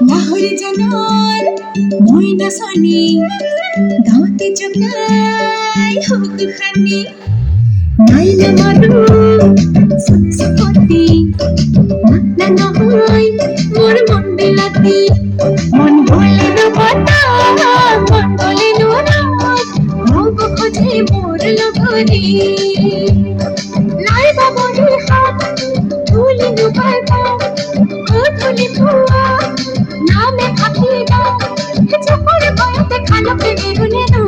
লাহোরে জানার ময়না সনে গাওতে চকাই হুক খানি নাইলা মারু সুসপতি না না হই মোর মন বিলাতি মন ভুলে না পাতা মন বলে না রব খোঁজে মোর লগরি লাই বাবরে হাত তুলি নো পাতা ও তুলি ফুয়া নামে থাকি না চোখের বয়তে খালো পেরে রুনে না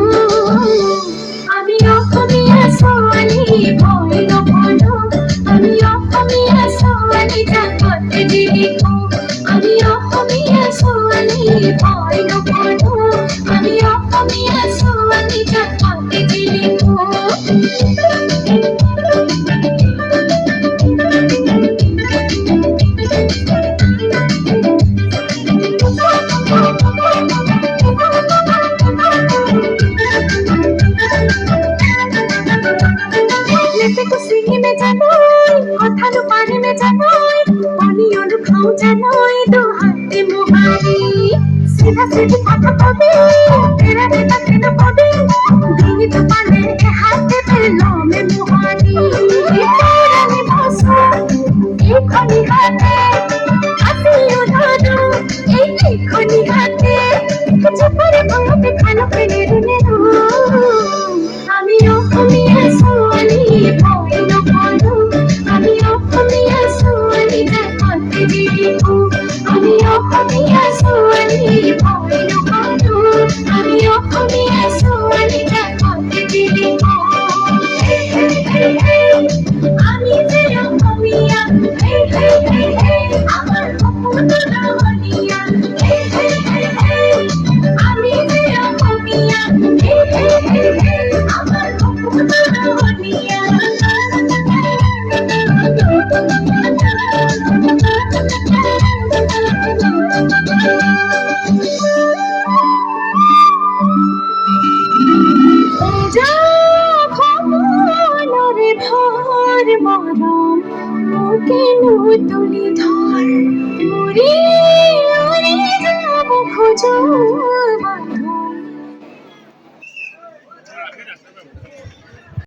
আমি অসমীয়া ছোৱালী ভয় নকৰো আমি অসমীয়া ছোৱালী জাকতে দিলিখো আমি অসমীয়া ছোৱালী ভয় নকৰো আমি অসমীয়া ছোৱালী জাকতে দিলিখো लेते को सिंगी में जानोई कथानु पारे में जानोई पानियोनु खाऊ जानोई दो हाथे मुहारी सीधा सीधी कथा पाबे तेरा नेता केना पाबे दिनी तो पाले ए हाथे पेलो में मुहारी तेरा ने भाषा एक खनी हाथे आसियो धादो एक खनी हाथे चपरे भांगे खाना पेने रुने रो আমি অসমীয়া ছোৱালী ভয় নকৰো আমি অসমীয়া ছোৱালী জাকতে দিলিখো আমি অসমীয়া ছোৱালী ভয় নকৰো আমি অসমীয়া ছোৱালী জাকতে দিলিখো আমি যে অসমীয়া আমার সপোনৰ ধনিয়া আমি যে অসমীয়া আমার সপোনৰ ধনিয়া